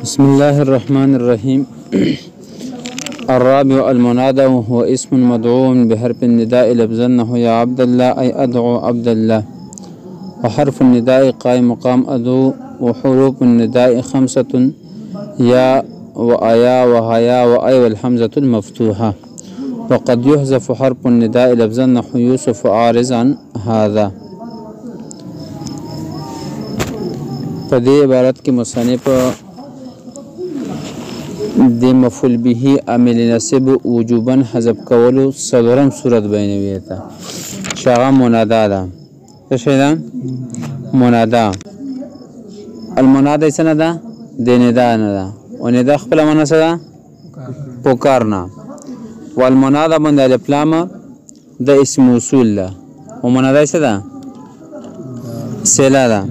بسم الله الرحمن الرحيم. الرابع المنادى وهو اسم مدعو بحرف النداء لفظا نحو يا عبد الله أي أدعو عبد الله، وحرف النداء قائم مقام أدعو، وحروف النداء خمسة يا وأيا وهيا وأي والحمزة المفتوحة. وقد يحذف حرف النداء لفظا نحو يوسف عارض عن هذا. فدې عبارت کې مصنف د مفعول به عامل نصب وجوبا حذف کولو څلورم صورت بیانوي ته شغه منادا ده. څه شی ده؟ منادا. المنادا څه نه ده؟ د ندا نه ده، او ندا خپل معنا څه ده؟ پکارنا. والمنادا باندې الف لام د اسم موصول ده، او منادا څه ده؟ صله ده.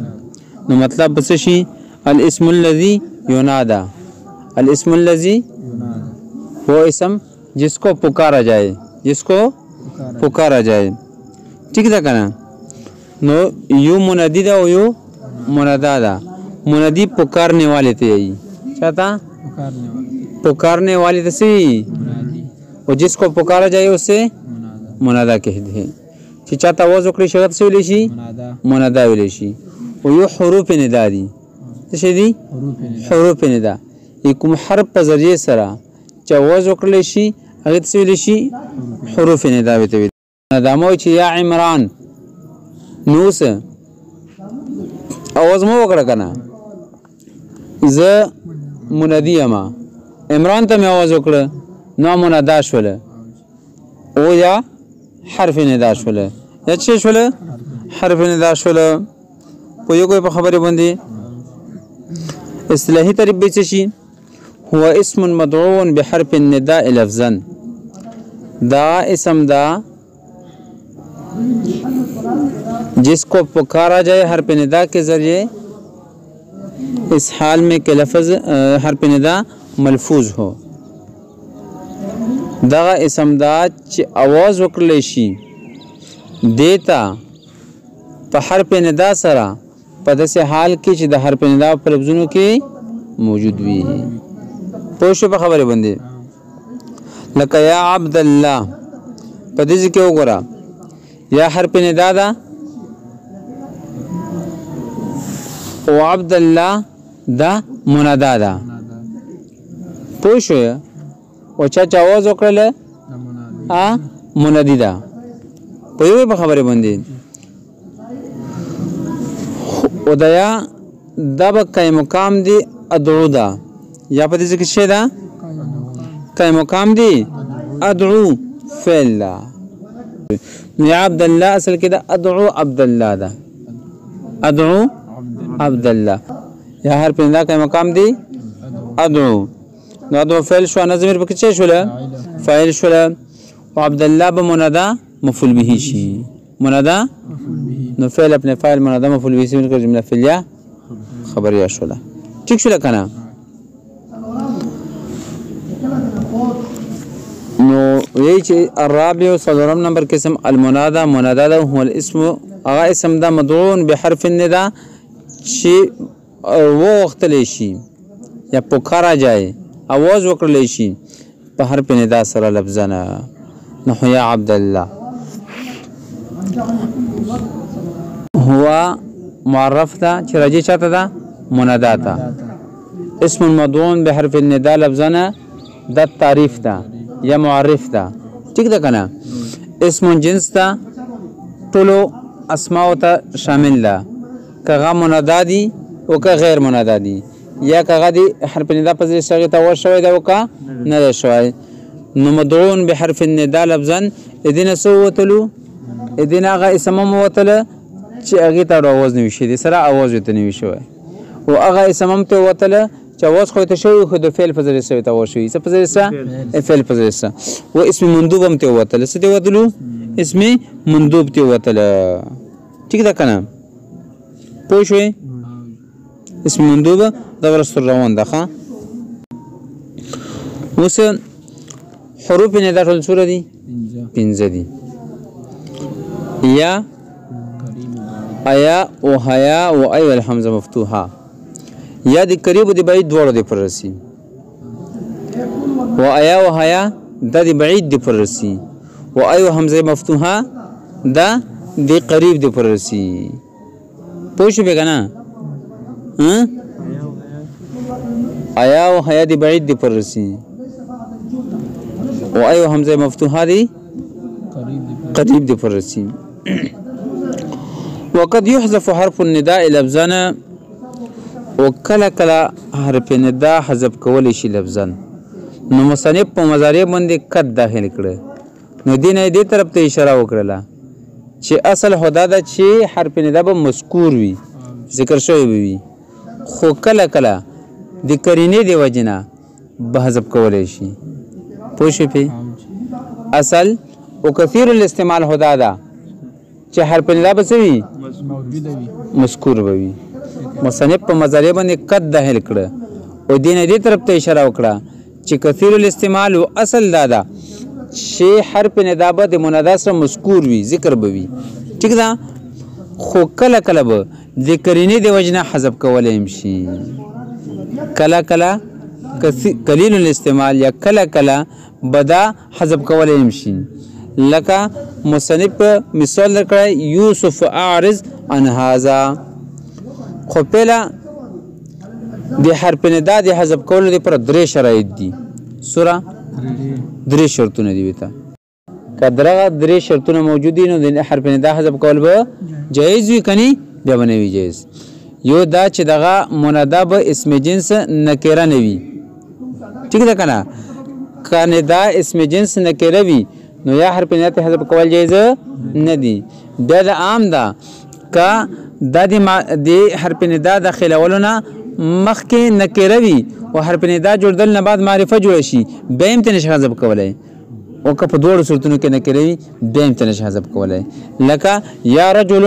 نو مطلب بس شي الاسم الذي ينادى، الاسم الذي वो اسم जिसको पुकारा जाए, जिसको पुकारा जाए। ठीक था कहना? नो यू मुनादी दा और यू मुनादा दा। मुनादी पुकारने वाले थे यही क्या था? पुकारने वाले थे सी, और जिसको पुकारा जाए उससे मुनादा कहते हैं। कि चाहता वो जोकरी शगत से विलेशी मुनादा विलेशी, और यू हुरूफ निदा दी। जैसे दी हुरूफ निदा يكون حرف په ذریعه سره جواز وکړل شي، هغه څه ویل شي؟ حروف ندا وي. ته دا مو چې یا عمران نو څه اواز مو وکړه کنه، زه منادی ما عمران ته مې اواز وکړه، نو منادا شول او یا حرف ندا شول، یا څه شول؟ حرف ندا شول. په یو کوئی په خبره باندې اصطلاحي تعریف به څه شي؟ هو اسم مدعو بحرف النداء لفظا. دا اسم دا जिसको पुकारा जाए हरफ निदा के जरिए, इस हाल में के लफ्ज हरफ निदा मलफूज हो। दा اسم دا چې आवाज وکړل شي دیتا په حرف ندا سره په داسې حال کې چې د حرف ندا په لفظونو کې موجود وي. پوښ په خبره باندې لکه یا عبد الله په دې کې وګوره یا حرف ندا ده او عبد الله دا منادا ده. پوښ او چا आवाज وکړل منادی ده. په یوه په خبره باندې او دیا دا به کای مقام دی ادعو ده، یا په دې کې څه ده؟ کای مقام دی ادعو فعل ده. یا عبد الله اصل کې ده ادعو عبد الله ده، ادعو عبد الله. یا حرف ندا کای مقام دی ادعو، نو ادعو فعل شو، نه ضمیر پکې څه شول؟ فاعل شول. او عبد الله به منادا مفعول به شي، منادا نو فعل اپنے فاعل منادا مفعول به سے جمله فعلیه خبریه شولا. ٹھیک شولا کنه؟ نو یہی چې الرابع صدرم نمبر قسم المنادا. منادا ده هو الاسم، هغه اسم ده مدعو بحرف النداء چې و وختلی شي یا پکارا جائے، आवाज وکړل شي په حرف ندا سره لفظنا نحو یا عبد الله. هو معرف ده چې راځي چاته ده؟ منادا ته. اسم مدعو بحرف النداء لفظنا ده تعریف ده یا معرف ده. ٹھیک ده کنه؟ اسم جنس ده ټولو اسماء ته شامل ده، کغه منادا دي او که غیر منادا دي، یا کغه دي حرف النداء په ځای سره ته وشوي ده او که نه ده شوی. نو مدعو بحرف النداء لفظا اذن سو وتلو اذن هغه اسم وتله چې هغه ته आवाज نه وشي دي سره आवाज وته نه وشي، او هغه اسم ته وتله چې आवाज خو ته شوی خو د فعل په ذریعہ سره ته وشي، څه په ذریعہ سره؟ فعل په ذریعہ سره. و اسم مندوب هم ته وتله، څه ته وتلو؟ اسم مندوب ته وتله. ٹھیک ده کنه؟ پوه شوې؟ اسم مندوب دا ورسره روان ده. ښه اوس حروف ندا ټول څوره دي؟ 15 دي. یا ایا او حیا او ای والحمزه مفتوحه. یا د قریب د بعید دواړو د پر رسی و ایا و حیا دا د بعید د پر رسی و ایو حمزه مفتوحه دا د قریب د پر رسی پوښ به کنه ایا و حیا د بعید د پر رسی و ایو حمزه مفتوحه دی قریب د پر رسی وقد يحذف حرف النداء لفظا وکلا کلا حرف نداء حذف کول شي لفظا نو مصنف په مضارع باندې قد داخل کړه نو دې طرف ته اشاره وکړه چې اصل خدا دا چې حرف نداء به مذکور وي ذکر شوی وي خو کلا کلا د کرینې دی وجنه به حذف کول شي پوښې په اصل او کثیر الاستعمال خدا دا چې حرف نداء به سوي مذکور وي مصنف په مضارع باندې قد داخل کړه او دې طرف ته اشاره وکړه چې کثیر الاستعمال او اصل دادا چې حرف نداء به د منادا سره مذکور وي ذکر به وي ٹھیک ده خو کله کله به د کرینې د وجنه حذف کولای شي کله کله قلیل الاستعمال یا کله کله بدا حذف کولای شي لکه مصنف مثال درکړی یوسف اعرض عن هذا خو پهلا د حرف نداء د حذف کولو لپاره درې شرایط دي سوره درې شرطونه دي وته کدرغه درې شرطونه موجود دي نو د حرف نداء حذف کول به جایز وي کني بیا نه وي جایز یو دا چې دغه منادا به اسم جنس نکره نه وي ٹھیک ده کنه کنه دا اسم جنس نکره وي نو یا حرف نداء حذف کول جایز نه دي دا عام ده کا د حرف نداء داخلولونه مخکې نکره وي او حرف نداء جوړدل نه بعد معرفه جوړ شي به هم ته نشه حذف کولای او که په دوړو صورتونو کې نکره وي به هم ته نشه حذف کولای لکه یا رجل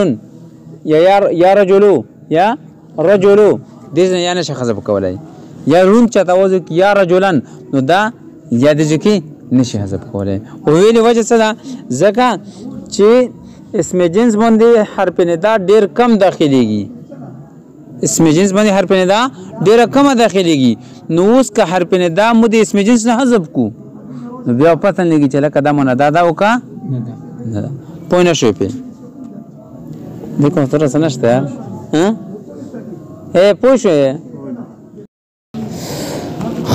یا رجلو یا رجلو دې نه یا نشه حذف کولای یا رون چاته وځي یا رجلن نو دا یا د ځکه نشه حذف کولای او ویلې وجه څه ده ځکه چې اسم جنس باندې حرف نداء ډیر کم داخليږي اسم جنس باندې حرف نداء ډیر کم داخليږي نو اوس که حرف نداء مو د اسم جنس نه حذف کو نو بیا پته لګي چې لکه دا منادا دا وکا نه پوه نه شو په دې کوم تر څه نشته ها پوه شو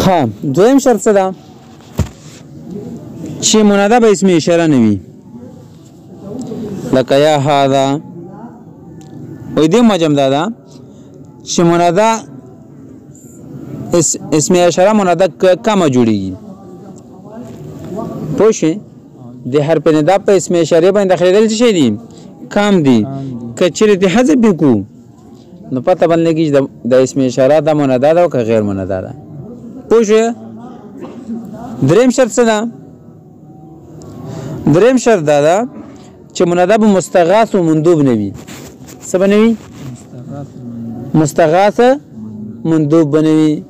ها دویم شرط څه ده چې منادا به اسم اشاره نه وي لکه یا هذا وې دې مجم دادا چې منادا اسم اشاره منادا کما جوړیږي پوښې د حرف نداء په اسم اشاره باندې داخليدل څه دي کم دي کچره د حذف کو نو پته باندې کې د اسم اشاره د منادا او که غیر منادا ده پوښې دریم شرط څه ده دریم شرط دا چې منادا به مستغاث او مندوب نه وي څه بنوي مستغاث مندوب بنوي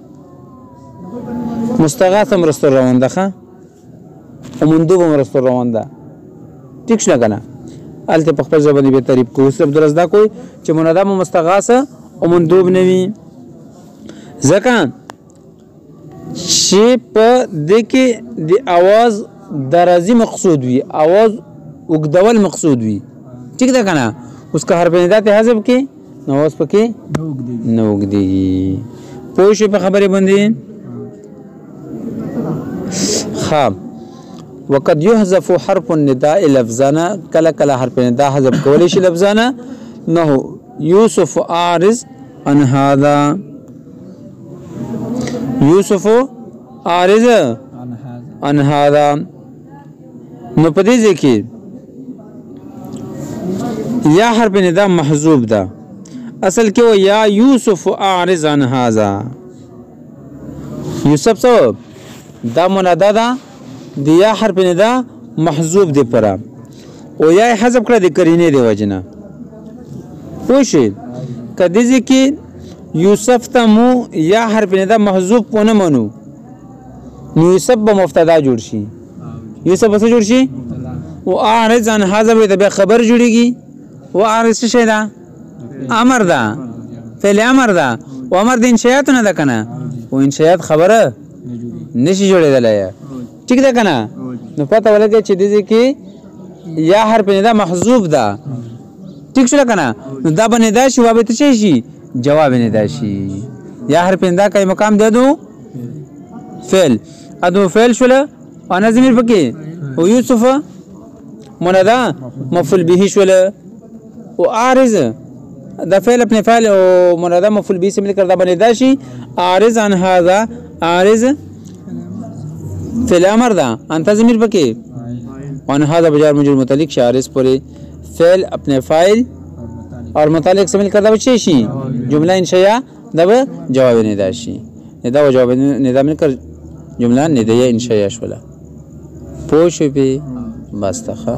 مستغاث مرستو روان ده او مندوب مرستو روان ده ټیک شو کنه الته په خپل ځبني به تعریف کو صرف درزدا کوئی چې منادا مستغاث او مندوب نه وي ځکه چې په دغه د आवाज درازي مقصود وي आवाज وګدول مقصود وي ٹھیک ده کنه اوس که حرف نداء ته حذف کې نو اوس پکې نو وګدي پوه شو په خبره باندې خام وقد يحذف حرف النداء لفظانا کله کله حرف نداء حذف کولی شي لفظانا نه يوسف عارض عن هذا يوسف عارض عن هذا نو پدې ځکه یا حرف نداء محذوف ده اصل کې و یا یوسف اعرض عن هذا یوسف څو دا منادا ده د یا حرف نداء محذوف دی پره او یا حذف کړه د کرینې دی وجنه پوښی کدی ځکه یوسف ته مو یا حرف نداء محذوف پونه منو نو یوسف به مبتدا جوړ شي یوسف به جوړ شي او اعرض عن هذا به خبر جوړیږي و اعرض څه ده امر ده فعل امر ده و امر د انشاءات نه ده کنه و انشاءات خبره نشي جوړېدلای ٹھیک ده کنه نو پته ولګي چې دې کې یا حرف ندا محذوف ده ٹھیک شو کنه نو دا باندې دا شی وابه ته شي جواب نه دا شي یا حرف ندا کای مقام ده دو فعل ادو فعل شوله انا ضمیر پکې او یوسف مندا مفعول به شوله او عارض دا فعل اپنے فعل او مندا مفعول به سے مل کر دا باندې دا شي عارض عن هذا عارض فعل امر دا انت ضمیر پکې وان هذا بجار مجرور متعلق شارس پورے فعل اپنے فاعل اور متعلق سے مل کر دا بچے شي جمله انشاء دا جواب ندا شي ندا و جواب ندا مل کر جمله ندیه انشاء شولا پوښ به بس تخه